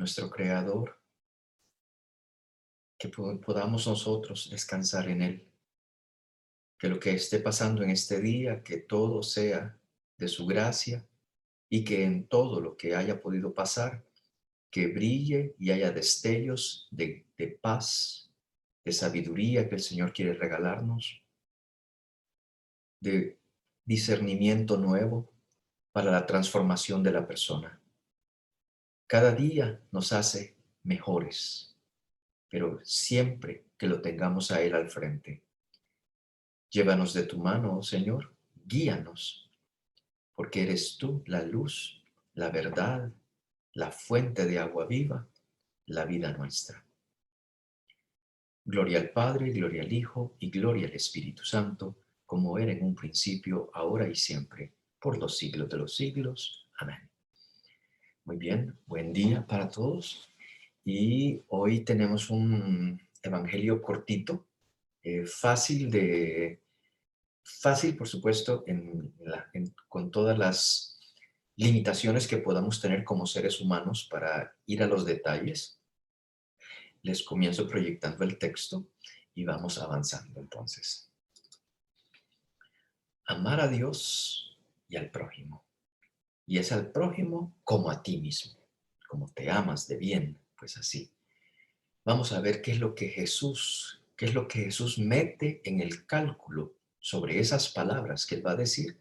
nuestro Creador, que podamos nosotros descansar en Él, que lo que esté pasando en este día, que todo sea de su gracia y que en todo lo que haya podido pasar, que brille y haya destellos de paz, de sabiduría que el Señor quiere regalarnos, de discernimiento nuevo para la transformación de la persona. Cada día nos hace mejores, pero siempre que lo tengamos a Él al frente. Llévanos de tu mano, oh Señor, guíanos, porque eres tú la luz, la verdad, la fuente de agua viva, la vida nuestra. Gloria al Padre, gloria al Hijo y gloria al Espíritu Santo, como era en un principio, ahora y siempre, por los siglos de los siglos. Amén. Muy bien, buen día para todos. Y hoy tenemos un evangelio cortito, fácil, por supuesto, con todas las limitaciones que podamos tener como seres humanos para ir a los detalles. Les comienzo proyectando el texto y vamos avanzando entonces. Amar a Dios y al prójimo. Y es al prójimo como a ti mismo, como te amas de bien, pues así. Vamos a ver qué es lo que Jesús mete en el cálculo sobre esas palabras que él va a decir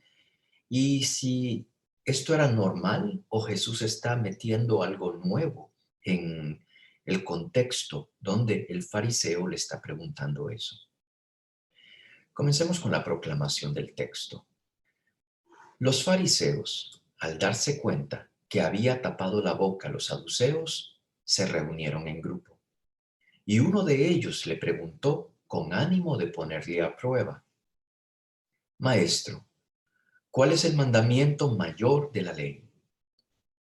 y si esto era normal o Jesús está metiendo algo nuevo en el contexto donde el fariseo le está preguntando eso. Comencemos con la proclamación del texto. Los fariseos, al darse cuenta que había tapado la boca a los saduceos, se reunieron en grupo. Y uno de ellos le preguntó con ánimo de ponerle a prueba: Maestro, ¿cuál es el mandamiento mayor de la ley?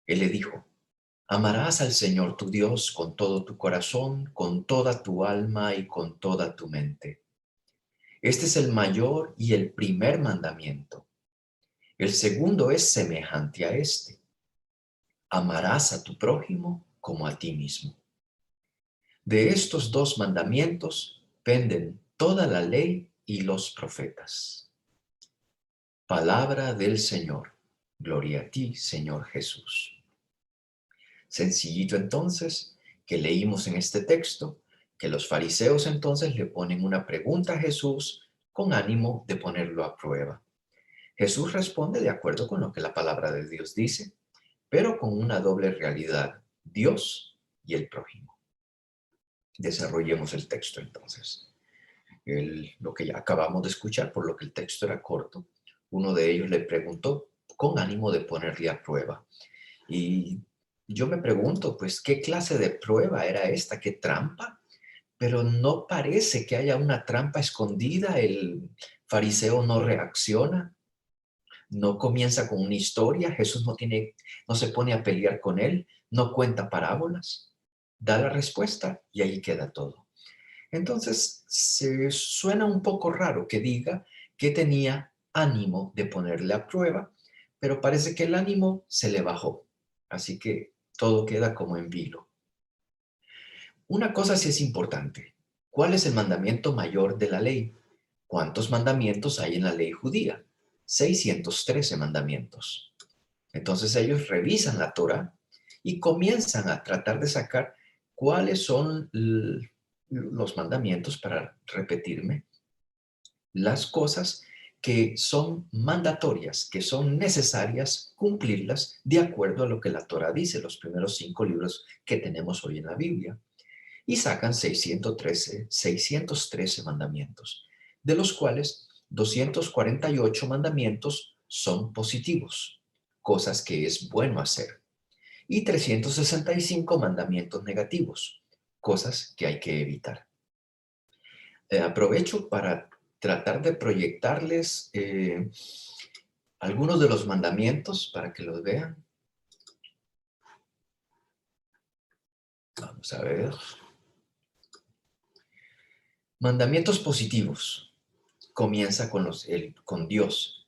Él le dijo: Amarás al Señor tu Dios con todo tu corazón, con toda tu alma y con toda tu mente. Este es el mayor y el primer mandamiento. El segundo es semejante a este: amarás a tu prójimo como a ti mismo. De estos dos mandamientos penden toda la ley y los profetas. Palabra del Señor. Gloria a ti, Señor Jesús. Sencillito entonces, que leímos en este texto, que los fariseos entonces le ponen una pregunta a Jesús con ánimo de ponerlo a prueba. Jesús responde de acuerdo con lo que la palabra de Dios dice, pero con una doble realidad: Dios y el prójimo. Desarrollemos el texto entonces. Lo que ya acabamos de escuchar, por lo que el texto era corto, uno de ellos le preguntó con ánimo de ponerle a prueba. Y yo me pregunto, pues, ¿qué clase de prueba era esta? ¿Qué trampa? Pero no parece que haya una trampa escondida. El fariseo no reacciona, no comienza con una historia. Jesús no se pone a pelear con él, no cuenta parábolas, da la respuesta y ahí queda todo. Entonces, se suena un poco raro que diga que tenía ánimo de ponerle a prueba, pero parece que el ánimo se le bajó. Así que todo queda como en vilo. Una cosa sí es importante. ¿Cuál es el mandamiento mayor de la ley? ¿Cuántos mandamientos hay en la ley judía? 613 mandamientos. Entonces ellos revisan la Torá y comienzan a tratar de sacar cuáles son los mandamientos, para repetirme, las cosas que son mandatorias, que son necesarias cumplirlas de acuerdo a lo que la Torá dice, los primeros 5 libros que tenemos hoy en la Biblia. Y sacan 613 mandamientos, de los cuales 248 mandamientos son positivos, cosas que es bueno hacer, y 365 mandamientos negativos, cosas que hay que evitar. Aprovecho para tratar de proyectarles algunos de los mandamientos para que los vean. Vamos a ver. Mandamientos positivos. Comienza con Dios.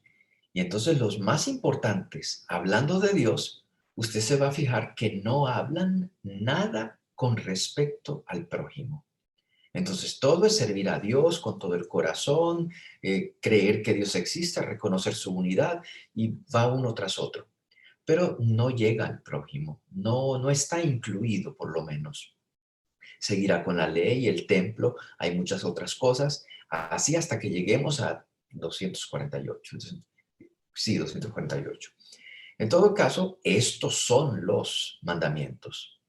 Y entonces los más importantes, hablando de Dios, usted se va a fijar que no hablan nada con respecto al prójimo. Entonces, todo es servir a Dios con todo el corazón, creer que Dios existe, reconocer su unidad y va uno tras otro. Pero no llega al prójimo, no está incluido por lo menos. Seguirá con la ley, el templo, hay muchas otras cosas, así hasta que lleguemos a 248. Entonces, sí, 248. En todo caso, estos son los mandamientos.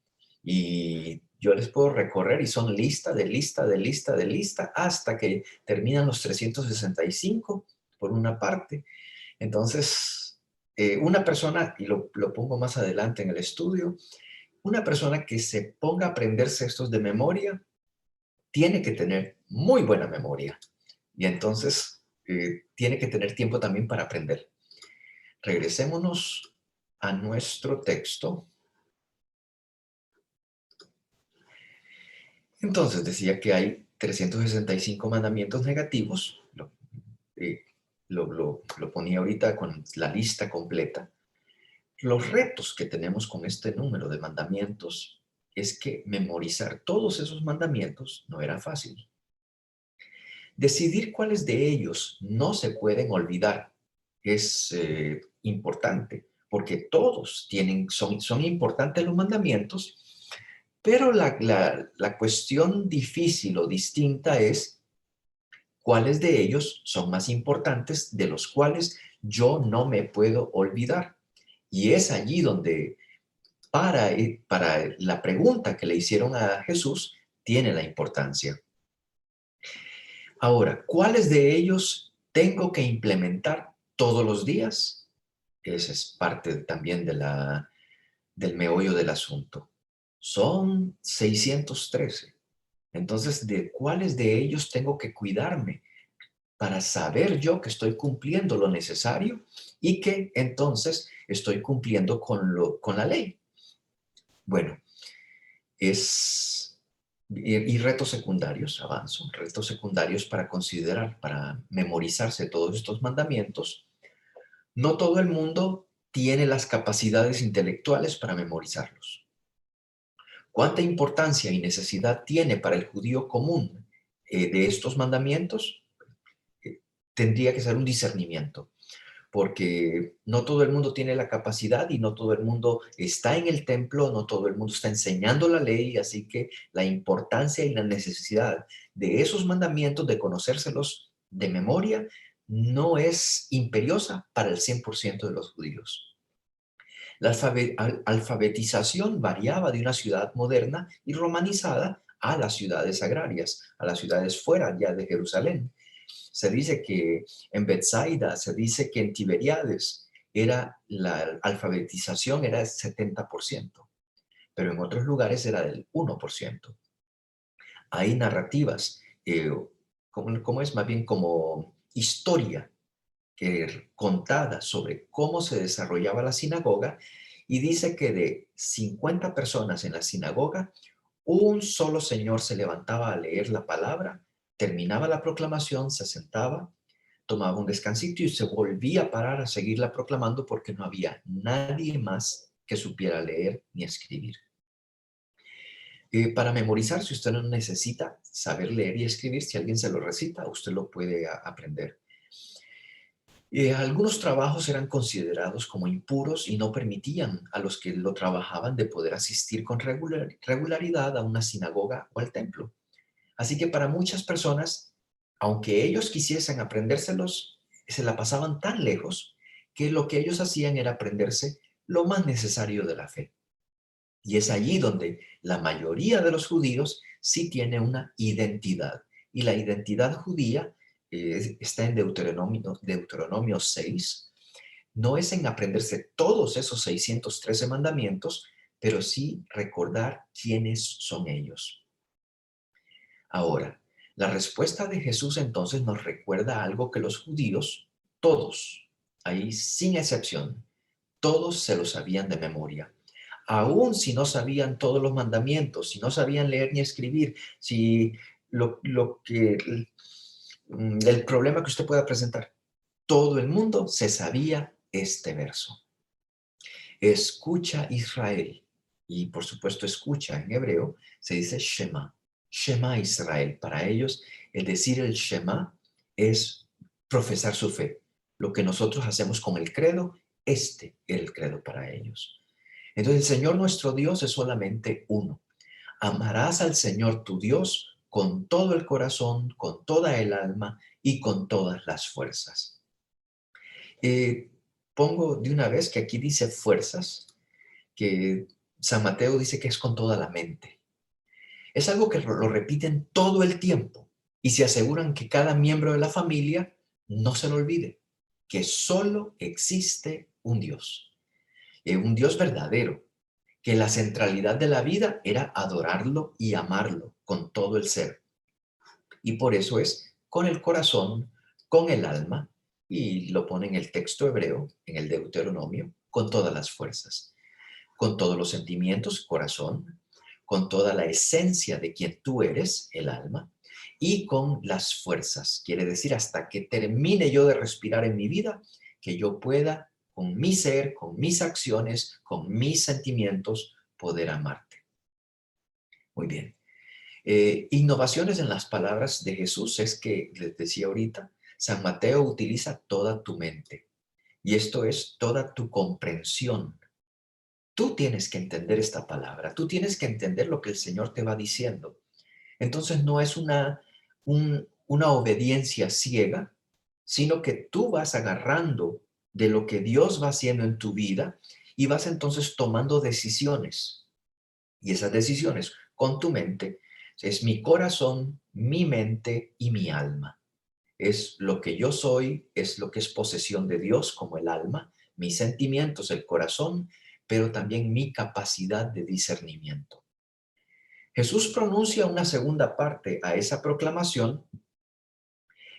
Y yo les puedo recorrer y son lista de lista de lista de lista hasta que terminan los 365 por una parte. Entonces, una persona, y lo pongo más adelante en el estudio, una persona que se ponga a aprenderse estos de memoria tiene que tener muy buena memoria y entonces tiene que tener tiempo también para aprender. Regresémonos a nuestro texto. Entonces decía que hay 365 mandamientos negativos, eh, lo ponía ahorita con la lista completa. Los retos que tenemos con este número de mandamientos es que memorizar todos esos mandamientos no era fácil. Decidir cuáles de ellos no se pueden olvidar es importante, porque todos son importantes los mandamientos, pero la cuestión difícil o distinta es cuáles de ellos son más importantes, de los cuales yo no me puedo olvidar. Y es allí donde para la pregunta que le hicieron a Jesús tiene la importancia. Ahora, ¿cuáles de ellos tengo que implementar todos los días? Esa es parte también del meollo del asunto. Son 613. Entonces, ¿de cuáles de ellos tengo que cuidarme para saber yo que estoy cumpliendo lo necesario y que entonces estoy cumpliendo con la ley? Bueno, es y retos secundarios, avanzo, retos secundarios para considerar, para memorizarse todos estos mandamientos. No todo el mundo tiene las capacidades intelectuales para memorizarlos. ¿Cuánta importancia y necesidad tiene para el judío común de estos mandamientos? Tendría que ser un discernimiento, porque no todo el mundo tiene la capacidad y no todo el mundo está en el templo, no todo el mundo está enseñando la ley, así que la importancia y la necesidad de esos mandamientos, de conocérselos de memoria, no es imperiosa para el 100% de los judíos. La alfabetización variaba de una ciudad moderna y romanizada a las ciudades agrarias, a las ciudades fuera ya de Jerusalén. Se dice que en Bethsaida, se dice que en Tiberíades la alfabetización era del 70%, pero en otros lugares era del 1%. Hay narrativas, ¿cómo es? Más bien como historia contada sobre cómo se desarrollaba la sinagoga y dice que de 50 personas en la sinagoga, un solo señor se levantaba a leer la palabra, terminaba la proclamación, se sentaba, tomaba un descansito y se volvía a parar a seguirla proclamando porque no había nadie más que supiera leer ni escribir. Para memorizar, si usted no necesita saber leer y escribir, si alguien se lo recita, usted lo puede aprender. Algunos trabajos eran considerados como impuros y no permitían a los que lo trabajaban de poder asistir con regularidad a una sinagoga o al templo. Así que para muchas personas, aunque ellos quisiesen aprendérselos, se la pasaban tan lejos que lo que ellos hacían era aprenderse lo más necesario de la fe. Y es allí donde la mayoría de los judíos sí tiene una identidad. Y la identidad judía está en Deuteronomio 6. No es en aprenderse todos esos 613 mandamientos, pero sí recordar quiénes son ellos. Ahora, la respuesta de Jesús entonces nos recuerda algo que los judíos, todos, ahí sin excepción, todos se lo sabían de memoria. Aún si no sabían todos los mandamientos, si no sabían leer ni escribir, si el problema que usted pueda presentar, todo el mundo se sabía este verso. Escucha Israel. Y por supuesto, escucha en hebreo se dice Shema. Shema Israel. Para ellos, el decir el Shema es profesar su fe. Lo que nosotros hacemos con el credo, este era el credo para ellos. Entonces, el Señor nuestro Dios es solamente uno. Amarás al Señor tu Dios con todo el corazón, con toda el alma y con todas las fuerzas. Eh, Pongo de una vez que aquí dice fuerzas, que San Mateo dice que es con toda la mente. Es algo que lo repiten todo el tiempo y se aseguran que cada miembro de la familia no se lo olvide, que solo existe un Dios verdadero, que la centralidad de la vida era adorarlo y amarlo con todo el ser. Y por eso es con el corazón, con el alma, y lo pone en el texto hebreo, en el Deuteronomio, con todas las fuerzas, con todos los sentimientos, corazón, con toda la esencia de quien tú eres, el alma, y con las fuerzas. Quiere decir, hasta que termine yo de respirar en mi vida, que yo pueda, con mi ser, con mis acciones, con mis sentimientos, poder amarte. Muy bien. Innovaciones en las palabras de Jesús es que, les decía ahorita, San Mateo utiliza toda tu mente y esto es toda tu comprensión. Tú tienes que entender esta palabra, tú tienes que entender lo que el Señor te va diciendo. Entonces no es una obediencia ciega, sino que tú vas agarrando de lo que Dios va haciendo en tu vida y vas entonces tomando decisiones. Y esas decisiones con tu mente es mi corazón, mi mente y mi alma. Es lo que yo soy, es lo que es posesión de Dios como el alma, mis sentimientos, el corazón, pero también mi capacidad de discernimiento. Jesús pronuncia una segunda parte a esa proclamación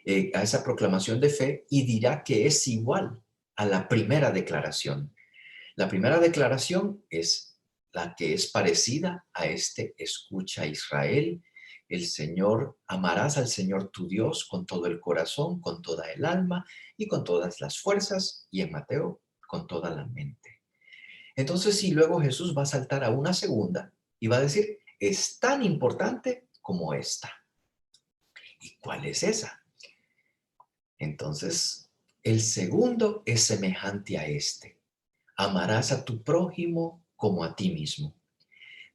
de fe y dirá que es igual a la primera declaración. La primera declaración es la que es parecida a escucha Israel, el Señor, amarás al Señor tu Dios con todo el corazón, con toda el alma y con todas las fuerzas, y en Mateo, con toda la mente. Entonces, si luego Jesús va a saltar a una segunda y va a decir, es tan importante como esta. ¿Y cuál es esa? Entonces, el segundo es semejante a este. Amarás a tu prójimo como a ti mismo.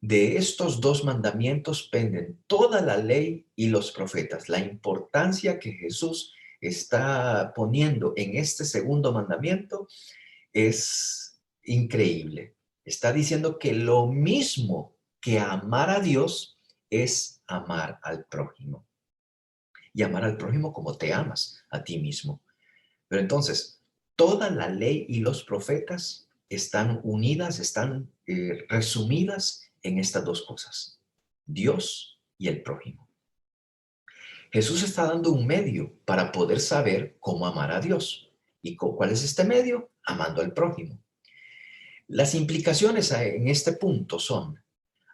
De estos dos mandamientos penden toda la ley y los profetas. La importancia que Jesús está poniendo en este segundo mandamiento es increíble. Está diciendo que lo mismo que amar a Dios es amar al prójimo. Y amar al prójimo como te amas a ti mismo. Pero entonces, toda la ley y los profetas están unidas, están resumidas en estas dos cosas, Dios y el prójimo. Jesús está dando un medio para poder saber cómo amar a Dios. ¿Y cuál es este medio? Amando al prójimo. Las implicaciones en este punto son,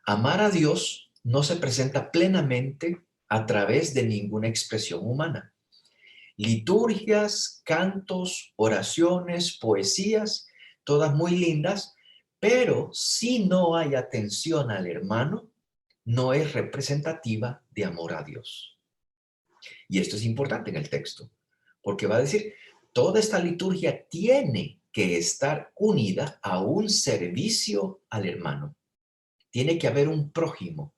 amar a Dios no se presenta plenamente a través de ninguna expresión humana. Liturgias, cantos, oraciones, poesías, todas muy lindas, pero si no hay atención al hermano, no es representativa de amor a Dios. Y esto es importante en el texto, porque va a decir, toda esta liturgia tiene que estar unida a un servicio al hermano. Tiene que haber un prójimo.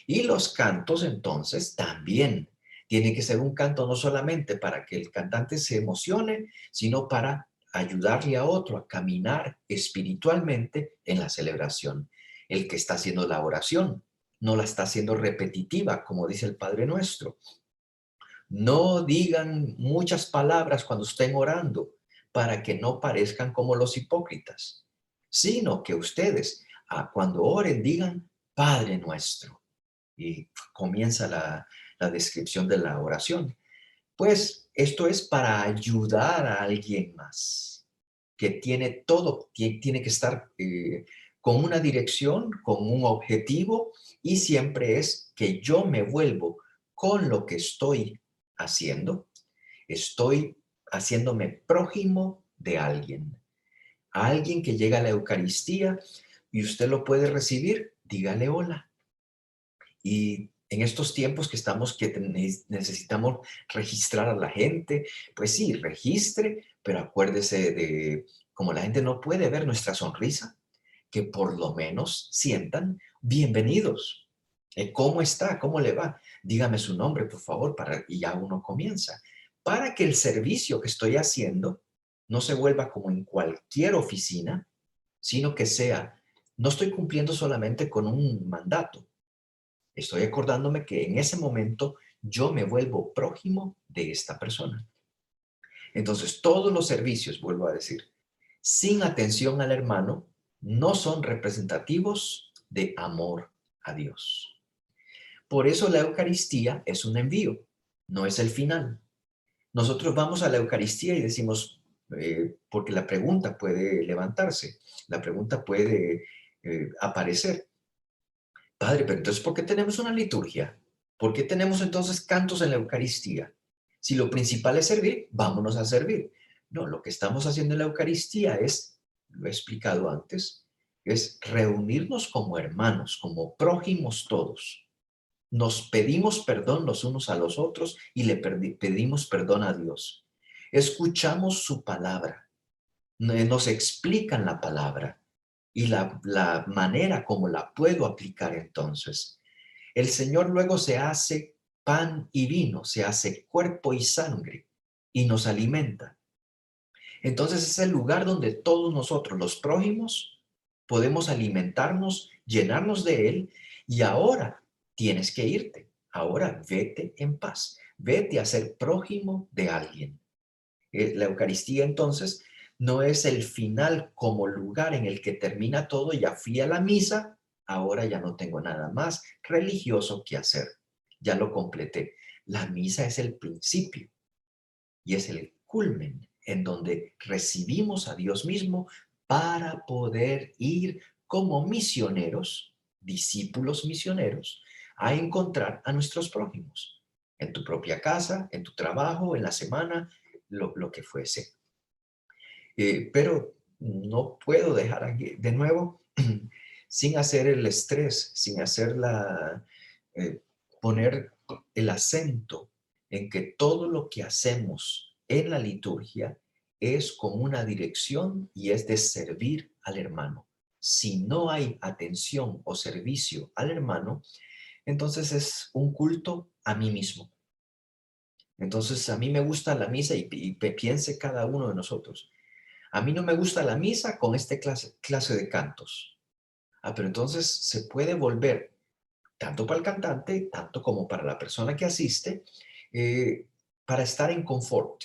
Y los cantos, entonces, también tiene que ser un canto no solamente para que el cantante se emocione, sino para ayudarle a otro a caminar espiritualmente en la celebración. El que está haciendo la oración no la está haciendo repetitiva, como dice el Padre Nuestro. No digan muchas palabras cuando estén orando para que no parezcan como los hipócritas, sino que ustedes, cuando oren, digan Padre Nuestro. Y comienza la descripción de la oración. Pues esto es para ayudar a alguien más, que tiene todo, tiene que estar con una dirección, con un objetivo, y siempre es que yo me vuelvo con lo que estoy haciéndome prójimo de alguien. A alguien que llega a la Eucaristía y usted lo puede recibir, dígale hola. Y en estos tiempos que estamos, que necesitamos registrar a la gente, pues sí, registre, pero acuérdese de, como la gente no puede ver nuestra sonrisa, que por lo menos sientan bienvenidos. ¿Cómo está? ¿Cómo le va? Dígame su nombre, por favor, y ya uno comienza. Para que el servicio que estoy haciendo no se vuelva como en cualquier oficina, sino que sea, no estoy cumpliendo solamente con un mandato, estoy acordándome que en ese momento yo me vuelvo prójimo de esta persona. Entonces, todos los servicios, vuelvo a decir, sin atención al hermano, no son representativos de amor a Dios. Por eso la Eucaristía es un envío, no es el final. Nosotros vamos a la Eucaristía y decimos, porque la pregunta puede levantarse, la pregunta puede aparecer. Padre, pero entonces, ¿por qué tenemos una liturgia? ¿Por qué tenemos entonces cantos en la Eucaristía? Si lo principal es servir, vámonos a servir. No, lo que estamos haciendo en la Eucaristía es, lo he explicado antes, es reunirnos como hermanos, como prójimos todos. Nos pedimos perdón los unos a los otros y le pedimos perdón a Dios. Escuchamos su palabra, nos explican la palabra y la manera como la puedo aplicar entonces. El Señor luego se hace pan y vino, se hace cuerpo y sangre y nos alimenta. Entonces es el lugar donde todos nosotros, los prójimos, podemos alimentarnos, llenarnos de Él y ahora tienes que irte. Ahora vete en paz, vete a ser prójimo de alguien. La Eucaristía entonces no es el final como lugar en el que termina todo, ya fui a la misa, ahora ya no tengo nada más religioso que hacer, ya lo completé. La misa es el principio y es el culmen en donde recibimos a Dios mismo para poder ir como misioneros, discípulos misioneros, a encontrar a nuestros prójimos, en tu propia casa, en tu trabajo, en la semana, lo que fuese. Pero no puedo dejar aquí, de nuevo, sin hacer el estrés, sin hacer eh, poner el acento en que todo lo que hacemos en la liturgia es con una dirección y es de servir al hermano. Si no hay atención o servicio al hermano, entonces es un culto a mí mismo. Entonces a mí me gusta la misa y piense cada uno de nosotros. A mí no me gusta la misa con esta clase de cantos. Pero entonces se puede volver, tanto para el cantante, tanto como para la persona que asiste, eh, para estar en confort.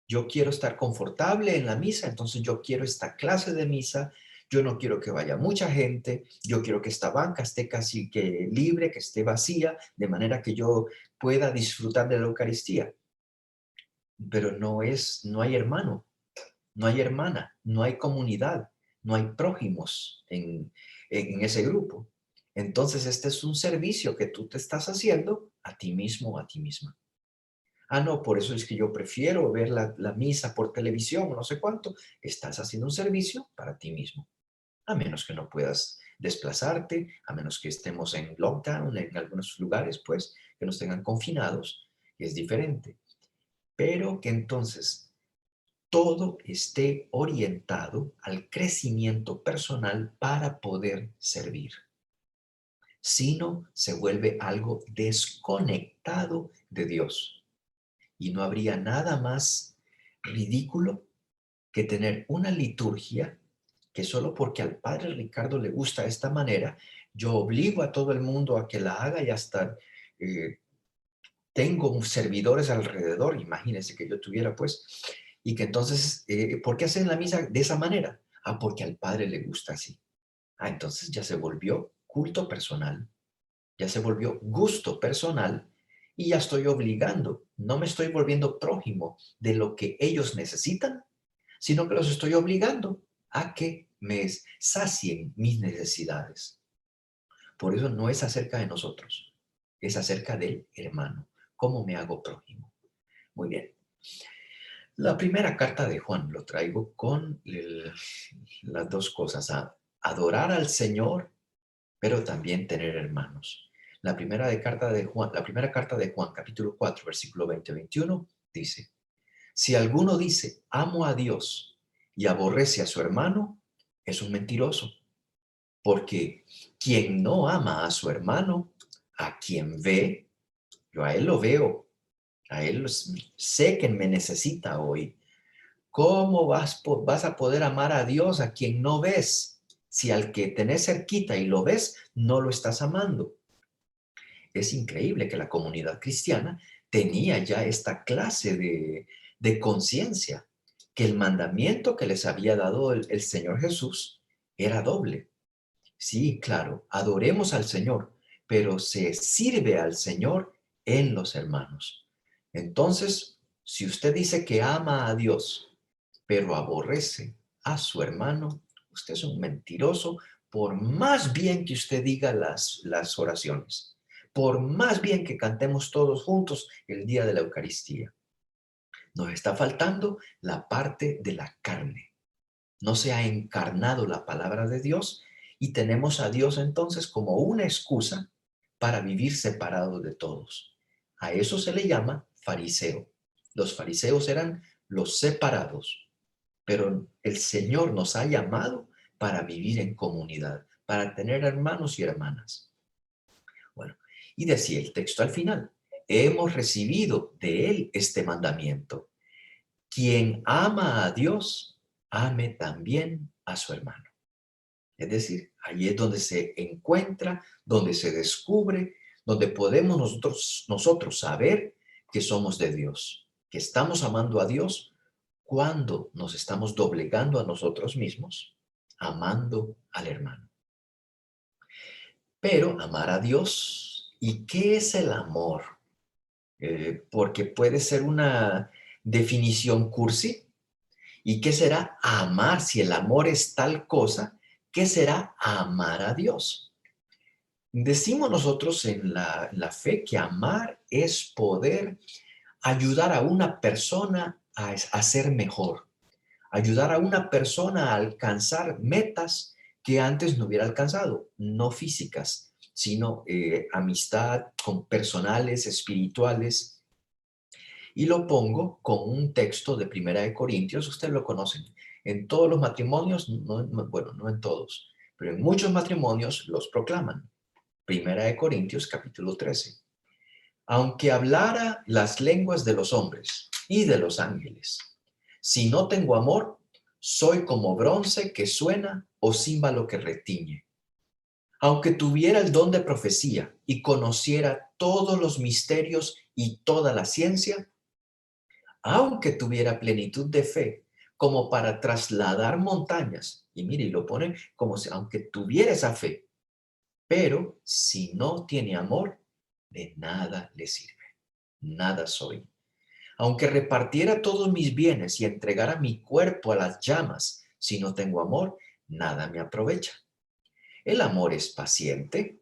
Yo quiero estar confortable en la misa, entonces yo quiero esta clase de misa, yo no quiero que vaya mucha gente, yo quiero que esta banca esté casi que libre, que esté vacía, de manera que yo pueda disfrutar de la Eucaristía. Pero no hay hermano, no hay hermana, no hay comunidad, no hay prójimos en ese grupo. Entonces, este es un servicio que tú te estás haciendo a ti mismo o a ti misma. No, por eso es que yo prefiero ver la misa por televisión o no sé cuánto. Estás haciendo un servicio para ti mismo, a menos que no puedas desplazarte, a menos que estemos en lockdown en algunos lugares, pues, que nos tengan confinados, es diferente. Pero que entonces todo esté orientado al crecimiento personal para poder servir. Si no, se vuelve algo desconectado de Dios. Y no habría nada más ridículo que tener una liturgia que solo porque al padre Ricardo le gusta de esta manera, yo obligo a todo el mundo a que la haga y hasta eh, tengo servidores alrededor, imagínense que yo tuviera pues, y que entonces, ¿por qué hacen la misa de esa manera? Porque al Padre le gusta así. Entonces ya se volvió culto personal, ya se volvió gusto personal y ya estoy obligando, no me estoy volviendo prójimo de lo que ellos necesitan, sino que los estoy obligando a que me sacien mis necesidades. Por eso no es acerca de nosotros, es acerca del hermano. ¿Cómo me hago prójimo? Muy bien. La primera carta de Juan lo traigo con las dos cosas, adorar al Señor, pero también tener hermanos. La primera carta de Juan, capítulo 4, versículo 20-21, dice: si alguno dice, amo a Dios y aborrece a su hermano, es un mentiroso, porque quien no ama a su hermano, a quien ve, yo a él lo veo, a él sé que me necesita hoy. ¿Cómo vas a poder amar a Dios a quien no ves? Si al que tenés cerquita y lo ves, no lo estás amando. Es increíble que la comunidad cristiana tenía ya esta clase de conciencia, que el mandamiento que les había dado el Señor Jesús era doble. Sí, claro, adoremos al Señor, pero se sirve al Señor en los hermanos. Entonces, si usted dice que ama a Dios, pero aborrece a su hermano, usted es un mentiroso, por más bien que usted diga las oraciones, por más bien que cantemos todos juntos el día de la Eucaristía. Nos está faltando la parte de la carne. No se ha encarnado la palabra de Dios y tenemos a Dios entonces como una excusa para vivir separados de todos. A eso se le llama fariseo. Los fariseos eran los separados, pero el Señor nos ha llamado para vivir en comunidad, para tener hermanos y hermanas. Bueno, y decía el texto al final, hemos recibido de Él este mandamiento: quien ama a Dios, ame también a su hermano. Es decir, ahí es donde se encuentra, donde se descubre, donde podemos nosotros saber que somos de Dios, que estamos amando a Dios cuando nos estamos doblegando a nosotros mismos, amando al hermano. Pero amar a Dios, ¿y qué es el amor? Porque puede ser una definición cursi. ¿Y qué será amar? Si el amor es tal cosa, ¿qué será amar a Dios? Decimos nosotros en la fe que amar es poder ayudar a una persona a ser mejor, ayudar a una persona a alcanzar metas que antes no hubiera alcanzado, no físicas, sino amistad con personales, espirituales. Y lo pongo con un texto de Primera de Corintios, ustedes lo conocen. En todos los matrimonios, bueno, no en todos, pero en muchos matrimonios los proclaman. Primera de Corintios, capítulo 13. Aunque hablara las lenguas de los hombres y de los ángeles, si no tengo amor, soy como bronce que suena o címbalo que retiñe. Aunque tuviera el don de profecía y conociera todos los misterios y toda la ciencia, aunque tuviera plenitud de fe, como para trasladar montañas, y mire, y lo pone como si, aunque tuviera esa fe, pero si no tiene amor, de nada le sirve, nada soy. Aunque repartiera todos mis bienes y entregara mi cuerpo a las llamas, si no tengo amor, nada me aprovecha. El amor es paciente,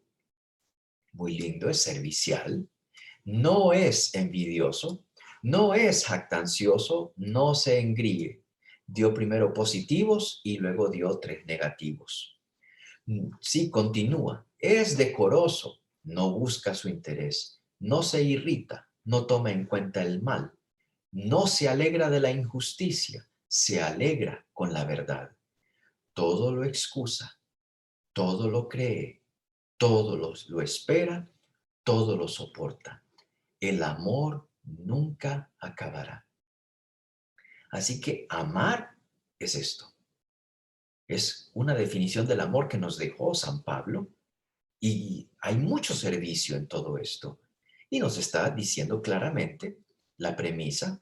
muy lindo, es servicial, no es envidioso, no es jactancioso, no se engríe. Dio primero positivos y luego dio tres negativos. Sí, continúa. Es decoroso, no busca su interés, no se irrita, no toma en cuenta el mal, no se alegra de la injusticia, se alegra con la verdad. Todo lo excusa, todo lo cree, todo lo espera, todo lo soporta. El amor nunca acabará. Así que amar es esto. Es una definición del amor que nos dejó San Pablo y hay mucho servicio en todo esto. Y nos está diciendo claramente la premisa,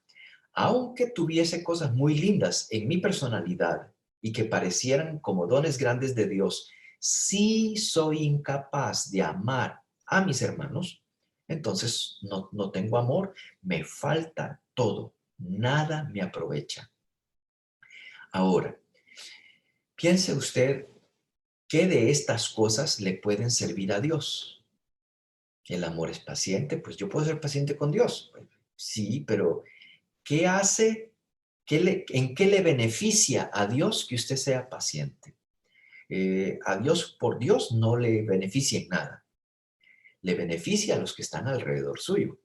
aunque tuviese cosas muy lindas en mi personalidad y que parecieran como dones grandes de Dios, si soy incapaz de amar a mis hermanos, entonces no tengo amor, me falta todo, nada me aprovecha. Ahora, piense usted qué de estas cosas le pueden servir a Dios. El amor es paciente, pues yo puedo ser paciente con Dios. Sí, pero ¿qué hace ¿En qué le beneficia a Dios que usted sea paciente? A Dios, por Dios, no le beneficia en nada. Le beneficia a los que están alrededor suyo.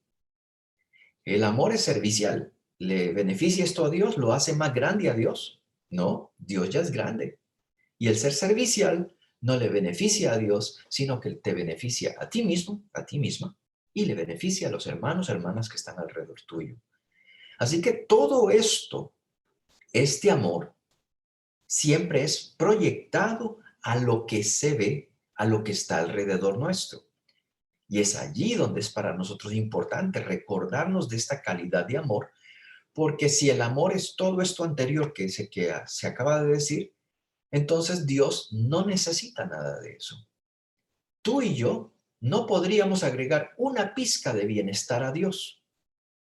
El amor es servicial. ¿Le beneficia esto a Dios? ¿Lo hace más grande a Dios? No, Dios ya es grande. Y el ser servicial no le beneficia a Dios, sino que te beneficia a ti mismo, a ti misma, y le beneficia a los hermanos, hermanas que están alrededor tuyo. Así que todo esto, este amor, siempre es proyectado a lo que se ve, a lo que está alrededor nuestro. Y es allí donde es para nosotros importante recordarnos de esta calidad de amor, porque si el amor es todo esto anterior que se acaba de decir, entonces Dios no necesita nada de eso. Tú y yo no podríamos agregar una pizca de bienestar a Dios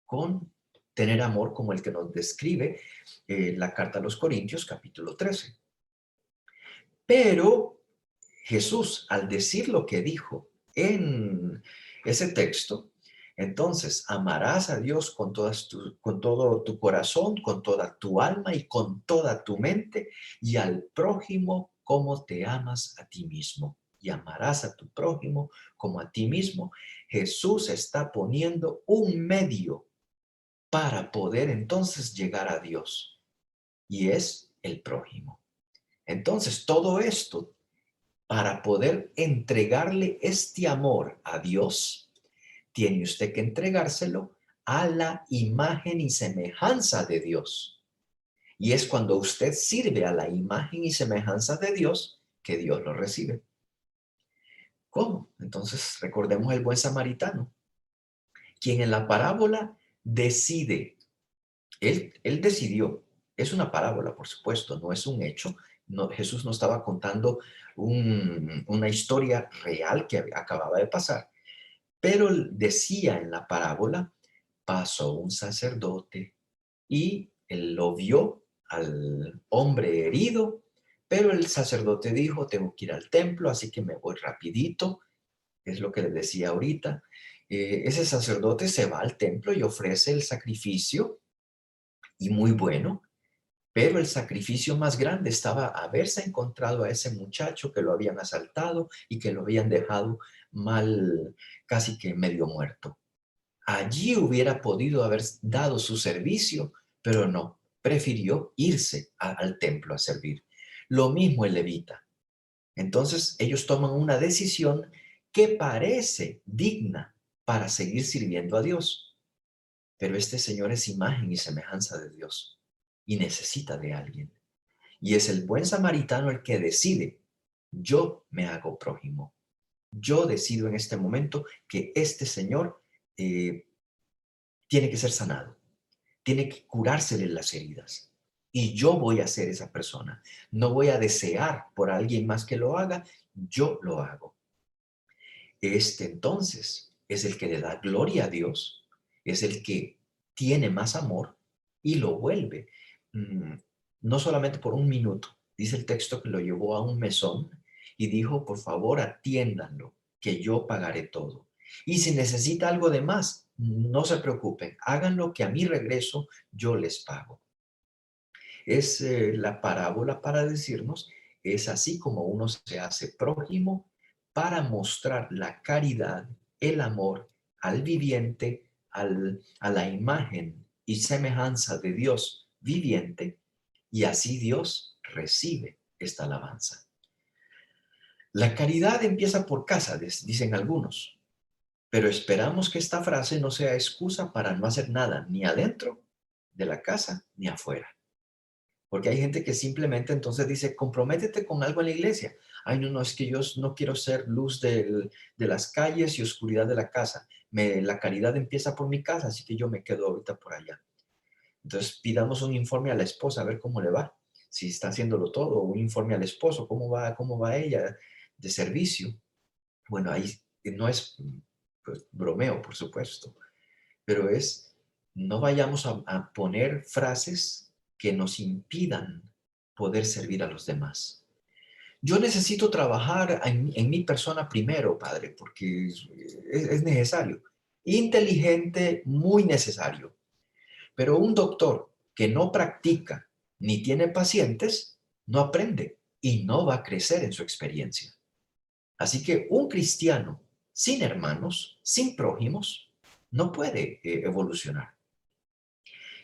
con tener amor como el que nos describe la carta a los Corintios, capítulo 13. Pero Jesús, al decir lo que dijo en ese texto, entonces amarás a Dios con todo tu corazón, con toda tu alma y con toda tu mente, y al prójimo como te amas a ti mismo. Y amarás a tu prójimo como a ti mismo. Jesús está poniendo un medio para poder entonces llegar a Dios, y es el prójimo. Entonces, todo esto para poder entregarle este amor a Dios, tiene usted que entregárselo a la imagen y semejanza de Dios. Y es cuando usted sirve a la imagen y semejanza de Dios que Dios lo recibe. ¿Cómo? Entonces recordemos el buen samaritano, quien en la parábola decide, él decidió, es una parábola por supuesto, no es un hecho, no, Jesús no estaba contando una historia real que acababa de pasar, pero decía en la parábola, pasó un sacerdote y él lo vio al hombre herido, pero el sacerdote dijo, tengo que ir al templo, así que me voy rapidito, es lo que les decía ahorita. Ese sacerdote se va al templo y ofrece el sacrificio, y muy bueno, pero el sacrificio más grande estaba haberse encontrado a ese muchacho que lo habían asaltado y que lo habían dejado mal, casi que medio muerto. Allí hubiera podido haber dado su servicio, pero no, prefirió irse al templo a servir. Lo mismo el levita. Entonces ellos toman una decisión que parece digna para seguir sirviendo a Dios, pero este señor es imagen y semejanza de Dios y necesita de alguien. Y es el buen samaritano el que decide, yo me hago prójimo. Yo decido en este momento que este señor tiene que ser sanado, tiene que curársele las heridas. Y yo voy a ser esa persona. No voy a desear por alguien más que lo haga, yo lo hago. Este entonces es el que le da gloria a Dios, es el que tiene más amor y lo vuelve. mm, no solamente por un minuto, dice el texto que lo llevó a un mesón y dijo, por favor, atiéndanlo, que yo pagaré todo. Y si necesita algo de más, no se preocupen, háganlo que a mi regreso yo les pago. Es la parábola para decirnos, es así como uno se hace prójimo para mostrar la caridad, el amor al viviente, a la imagen y semejanza de Dios viviente, y así Dios recibe esta alabanza. La caridad empieza por casa, dicen algunos, pero esperamos que esta frase no sea excusa para no hacer nada, ni adentro de la casa, ni afuera. Porque hay gente que simplemente entonces dice, comprométete con algo en la iglesia. Ay, no, no, es que yo no quiero ser luz de las calles y oscuridad de la casa. La caridad empieza por mi casa, así que yo me quedo ahorita por allá. Entonces pidamos un informe a la esposa a ver cómo le va, si está haciéndolo todo, un informe al esposo, cómo va ella de servicio. Bueno, ahí no es pues, bromeo, por supuesto, pero es, no vayamos a poner frases que nos impidan poder servir a los demás. Yo necesito trabajar en mi persona primero, Padre, porque es necesario. Inteligente, muy necesario. Pero un doctor que no practica ni tiene pacientes, no aprende y no va a crecer en su experiencia. Así que un cristiano sin hermanos, sin prójimos, no puede evolucionar.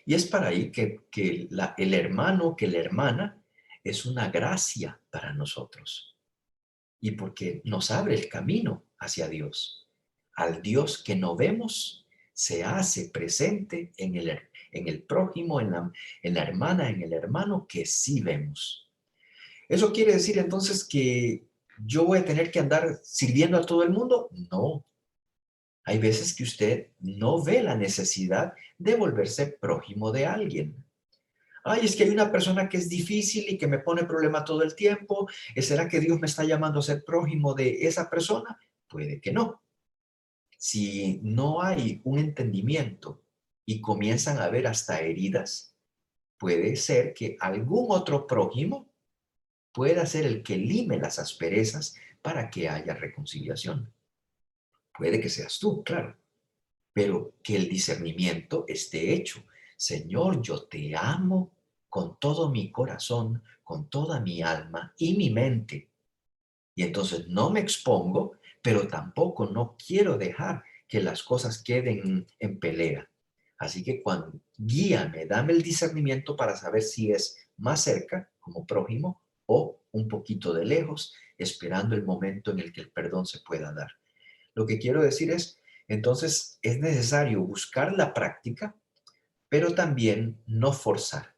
Y es para ahí que el hermano, que la hermana es una gracia para nosotros. Y porque nos abre el camino hacia Dios. Al Dios que no vemos se hace presente en el prójimo, en la hermana, en el hermano que sí vemos. ¿Eso quiere decir entonces que yo voy a tener que andar sirviendo a todo el mundo? No. Hay veces que usted no ve la necesidad de volverse prójimo de alguien. Ay, es que hay una persona que es difícil y que me pone problema todo el tiempo. ¿Será que Dios me está llamando a ser prójimo de esa persona? Puede que no. Si no hay un entendimiento y comienzan a haber hasta heridas, puede ser que algún otro prójimo pueda ser el que lime las asperezas para que haya reconciliación. Puede que seas tú, claro, pero que el discernimiento esté hecho. Señor, yo te amo con todo mi corazón, con toda mi alma y mi mente. Y entonces no me expongo, pero tampoco no quiero dejar que las cosas queden en pelea. Así que cuando guíame, dame el discernimiento para saber si es más cerca, como prójimo, o un poquito de lejos, esperando el momento en el que el perdón se pueda dar. Lo que quiero decir es, entonces es necesario buscar la práctica, pero también no forzar,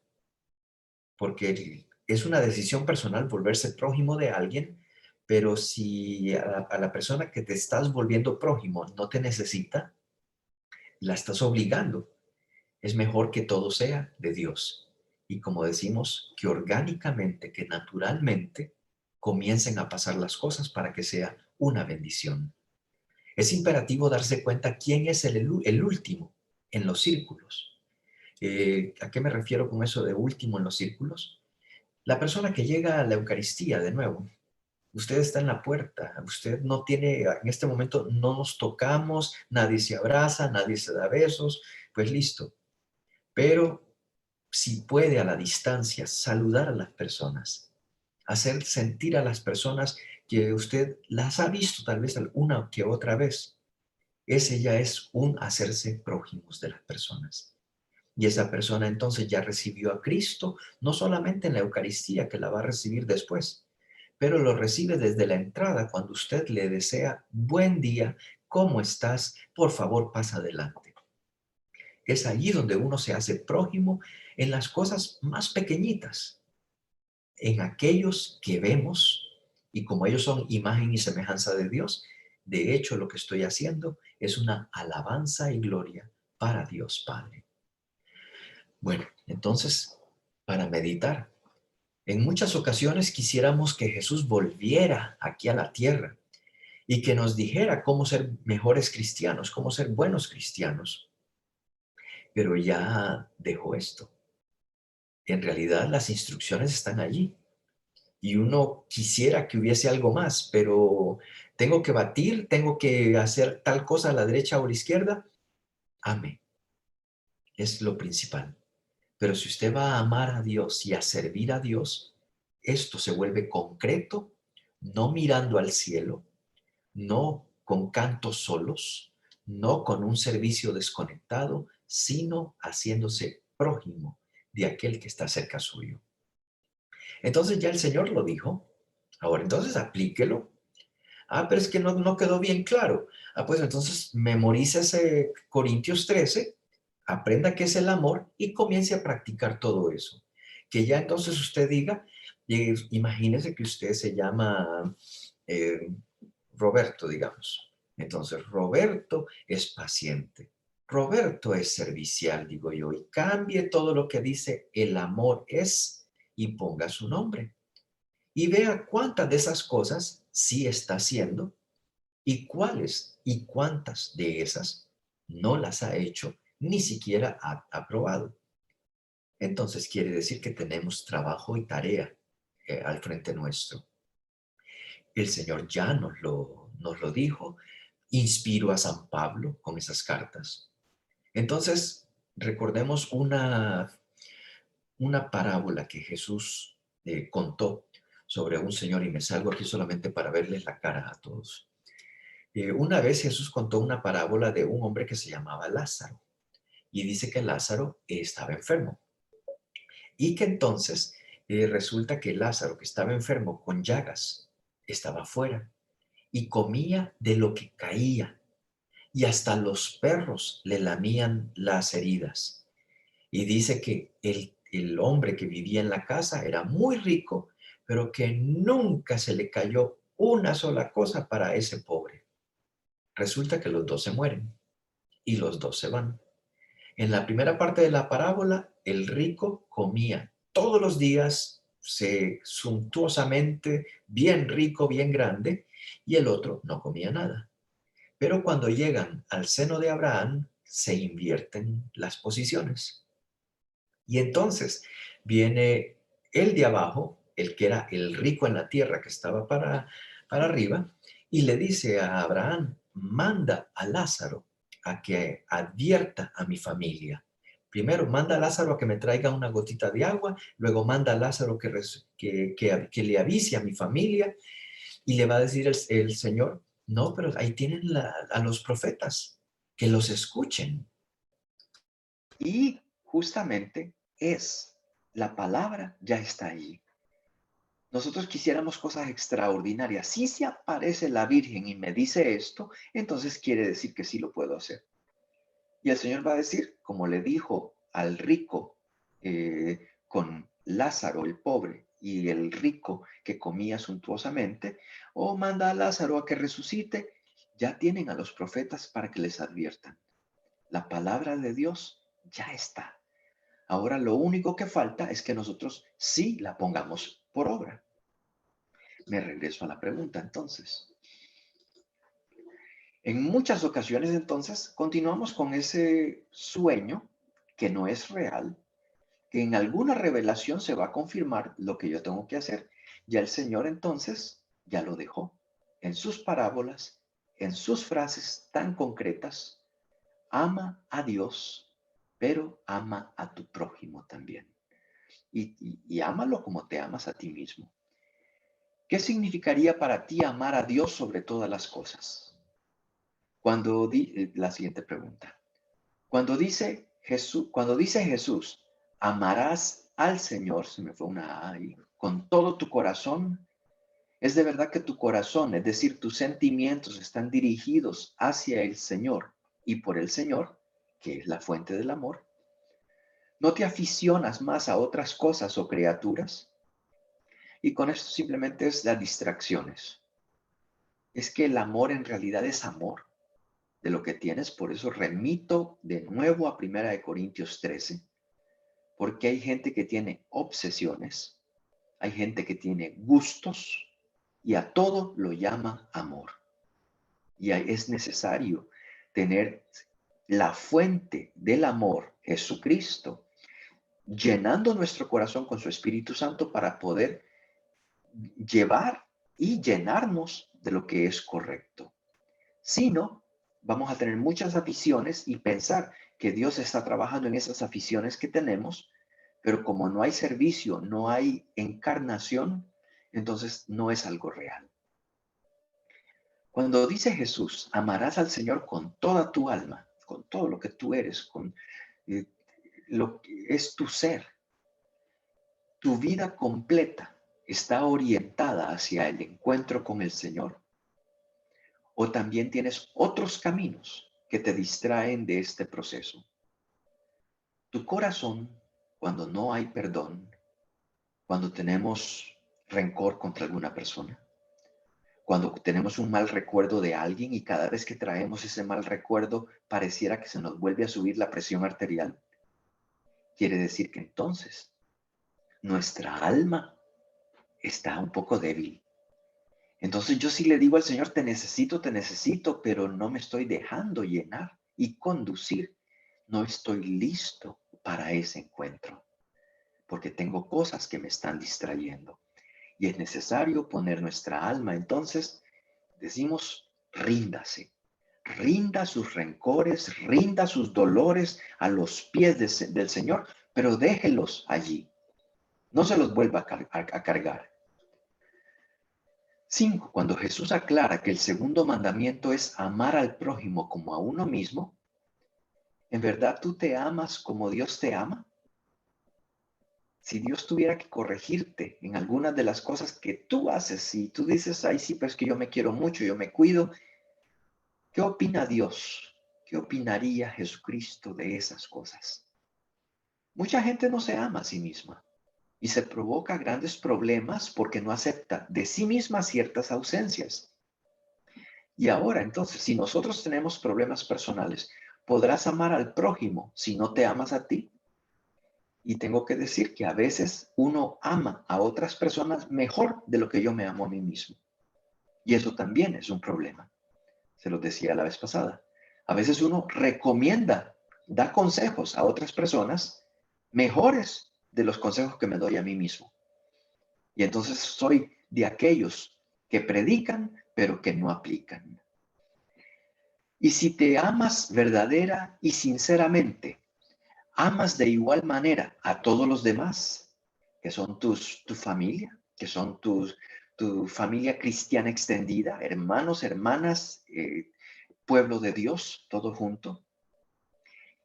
porque es una decisión personal volverse prójimo de alguien, pero si a la persona que te estás volviendo prójimo no te necesita, la estás obligando. Es mejor que todo sea de Dios. Y como decimos, que orgánicamente, que naturalmente comiencen a pasar las cosas para que sea una bendición. Es imperativo darse cuenta quién es el último en los círculos. ¿A qué me refiero con eso de último en los círculos? La persona que llega a la Eucaristía, de nuevo, usted está en la puerta, usted no tiene, en este momento no nos tocamos, nadie se abraza, nadie se da besos, pues listo. Pero si puede a la distancia saludar a las personas, hacer sentir a las personas que usted las ha visto tal vez una que otra vez, ese ya es un hacerse prójimos de las personas. Y esa persona entonces ya recibió a Cristo, no solamente en la Eucaristía, que la va a recibir después, pero lo recibe desde la entrada cuando usted le desea buen día, ¿cómo estás? Por favor, pasa adelante. Es allí donde uno se hace prójimo en las cosas más pequeñitas, en aquellos que vemos, y como ellos son imagen y semejanza de Dios, de hecho lo que estoy haciendo es una alabanza y gloria para Dios Padre. Bueno, entonces, para meditar, en muchas ocasiones quisiéramos que Jesús volviera aquí a la tierra y que nos dijera cómo ser mejores cristianos, cómo ser buenos cristianos, pero ya dejó esto. En realidad las instrucciones están allí y uno quisiera que hubiese algo más, pero tengo que batir, tengo que hacer tal cosa a la derecha o a la izquierda. Ame, es lo principal. Pero si usted va a amar a Dios y a servir a Dios, esto se vuelve concreto, no mirando al cielo, no con cantos solos, no con un servicio desconectado, sino haciéndose prójimo de aquel que está cerca suyo. Entonces ya el Señor lo dijo. Ahora, entonces aplíquelo. Ah, pero es que no quedó bien claro. Ah, pues entonces memorice ese Corintios 13, aprenda qué es el amor y comience a practicar todo eso. Que ya entonces usted diga, imagínese que usted se llama eh, Roberto, digamos. Entonces, Roberto es paciente. Roberto es servicial, digo yo, y cambie todo lo que dice el amor es y ponga su nombre. Y vea cuántas de esas cosas sí está haciendo y cuáles y cuántas de esas no las ha hecho, ni siquiera ha aprobado. Entonces quiere decir que tenemos trabajo y tarea al frente nuestro. El Señor ya nos lo dijo, inspiró a San Pablo con esas cartas. Entonces, recordemos una parábola que Jesús contó sobre un señor, y me salgo aquí solamente para verles la cara a todos. Una vez Jesús contó una parábola de un hombre que se llamaba Lázaro, y dice que Lázaro estaba enfermo, y que entonces resulta que Lázaro, que estaba enfermo con llagas, estaba afuera y comía de lo que caía, y hasta los perros le lamían las heridas. Y dice que el hombre que vivía en la casa era muy rico, pero que nunca se le cayó una sola cosa para ese pobre. Resulta que los dos se mueren y los dos se van. En la primera parte de la parábola, el rico comía todos los días, suntuosamente, bien rico, bien grande, y el otro no comía nada. Pero cuando llegan al seno de Abraham, se invierten las posiciones. Y entonces viene el de abajo, el que era el rico en la tierra, que estaba para arriba, y le dice a Abraham: manda a Lázaro a que advierta a mi familia. Primero manda a Lázaro a que me traiga una gotita de agua, luego manda a Lázaro que le avise a mi familia, y le va a decir el Señor: no, pero ahí tienen a los profetas, que los escuchen. Y justamente la palabra ya está allí. Nosotros quisiéramos cosas extraordinarias. Si se aparece la Virgen y me dice esto, entonces quiere decir que sí lo puedo hacer. Y el Señor va a decir, como le dijo al rico con Lázaro, el pobre, y el rico que comía suntuosamente, o manda a Lázaro a que resucite, ya tienen a los profetas para que les adviertan. La palabra de Dios ya está. Ahora lo único que falta es que nosotros sí la pongamos por obra. Me regreso a la pregunta entonces. En muchas ocasiones entonces continuamos con ese sueño que no es real, que en alguna revelación se va a confirmar lo que yo tengo que hacer. Ya el Señor entonces ya lo dejó en sus parábolas, en sus frases tan concretas. Ama a Dios, pero ama a tu prójimo también. Y ámalo como te amas a ti mismo. ¿Qué significaría para ti amar a Dios sobre todas las cosas? La siguiente pregunta. Cuando dice Jesús, amarás al Señor, se me fue una A ahí, con todo tu corazón, es de verdad que tu corazón, es decir, tus sentimientos están dirigidos hacia el Señor y por el Señor, que es la fuente del amor. ¿No te aficionas más a otras cosas o criaturas? Y con esto simplemente es las distracciones. Es que el amor en realidad es amor de lo que tienes, por eso remito de nuevo a 1 Corintios 13, porque hay gente que tiene obsesiones, hay gente que tiene gustos y a todo lo llama amor. Y es necesario tener la fuente del amor, Jesucristo, llenando nuestro corazón con su Espíritu Santo para poder llevar y llenarnos de lo que es correcto. Si no, vamos a tener muchas aficiones y pensar que Dios está trabajando en esas aficiones que tenemos, pero como no hay servicio, no hay encarnación, entonces no es algo real. Cuando dice Jesús, amarás al Señor con toda tu alma, con todo lo que tú eres, con eh, lo que es tu ser, tu vida completa está orientada hacia el encuentro con el Señor. O también tienes otros caminos que te distraen de este proceso. Tu corazón, cuando no hay perdón, cuando tenemos rencor contra alguna persona, cuando tenemos un mal recuerdo de alguien y cada vez que traemos ese mal recuerdo pareciera que se nos vuelve a subir la presión arterial, quiere decir que entonces nuestra alma está un poco débil. Entonces yo sí le digo al Señor, te necesito, pero no me estoy dejando llenar y conducir. No estoy listo para ese encuentro, porque tengo cosas que me están distrayendo. Y es necesario poner nuestra alma. Entonces decimos, ríndase, rinda sus rencores, rinda sus dolores a los pies del Señor, pero déjelos allí. No se los vuelva a cargar. 5. Cuando Jesús aclara que el segundo mandamiento es amar al prójimo como a uno mismo, ¿en verdad tú te amas como Dios te ama? Si Dios tuviera que corregirte en algunas de las cosas que tú haces y tú dices, ay, sí, pero es que yo me quiero mucho, yo me cuido, ¿qué opina Dios? ¿Qué opinaría Jesucristo de esas cosas? Mucha gente no se ama a sí misma y se provoca grandes problemas porque no acepta de sí misma ciertas ausencias. Y ahora, entonces, si nosotros tenemos problemas personales, ¿podrás amar al prójimo si no te amas a ti? Y tengo que decir que a veces uno ama a otras personas mejor de lo que yo me amo a mí mismo. Y eso también es un problema. Se lo decía la vez pasada. A veces uno recomienda, da consejos a otras personas mejores de los consejos que me doy a mí mismo. Y entonces soy de aquellos que predican, pero que no aplican. Y si te amas verdadera y sinceramente, amas de igual manera a todos los demás, que son tu familia, que son tu familia cristiana extendida, hermanos, hermanas, pueblo de Dios, todo junto.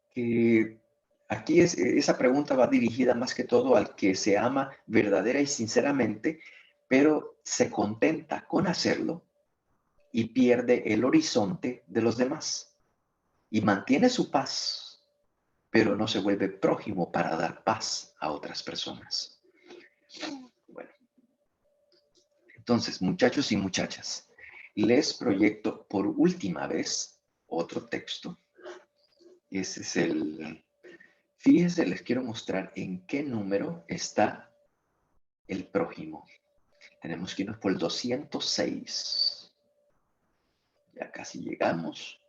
Que aquí esa pregunta va dirigida más que todo al que se ama verdadera y sinceramente, pero se contenta con hacerlo y pierde el horizonte de los demás y mantiene su paz, pero no se vuelve prójimo para dar paz a otras personas. Bueno, entonces, muchachos y muchachas, les proyecto por última vez otro texto. Ese es fíjense, les quiero mostrar en qué número está el prójimo. Tenemos que irnos por el 206. Ya casi llegamos.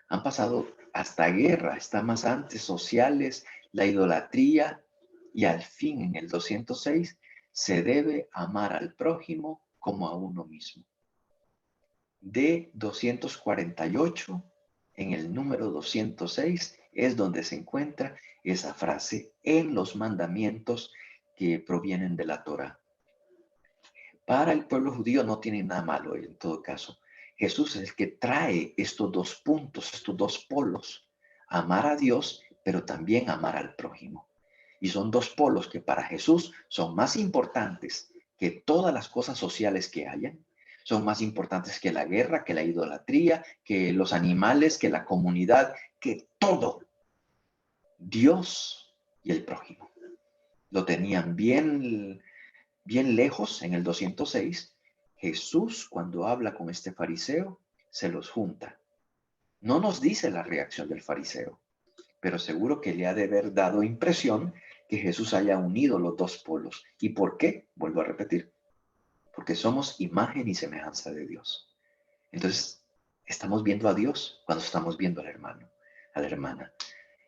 Han pasado hasta guerra, está más antes, sociales, la idolatría, y al fin en el 206 se debe amar al prójimo como a uno mismo. De 248 en el número 206 es donde se encuentra esa frase en los mandamientos que provienen de la Torá. Para el pueblo judío no tiene nada malo en todo caso. Jesús es el que trae estos dos puntos, estos dos polos, amar a Dios, pero también amar al prójimo. Y son dos polos que para Jesús son más importantes que todas las cosas sociales que hayan. Son más importantes que la guerra, que la idolatría, que los animales, que la comunidad, que todo. Dios y el prójimo. Lo tenían bien lejos en el 206. Jesús, cuando habla con este fariseo, se los junta. No nos dice la reacción del fariseo, pero seguro que le ha de haber dado impresión que Jesús haya unido los dos polos. ¿Y por qué? Vuelvo a repetir, porque somos imagen y semejanza de Dios. Entonces, estamos viendo a Dios cuando estamos viendo al hermano, a la hermana.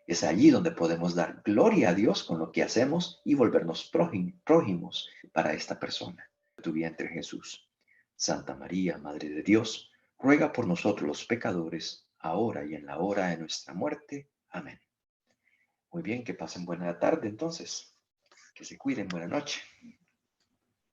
Es allí donde podemos dar gloria a Dios con lo que hacemos y volvernos prójimos para esta persona. Tu vientre, Jesús. Santa María, Madre de Dios, ruega por nosotros los pecadores, ahora y en la hora de nuestra muerte. Amén. Muy bien, que pasen buena tarde entonces. Que se cuiden, buena noche.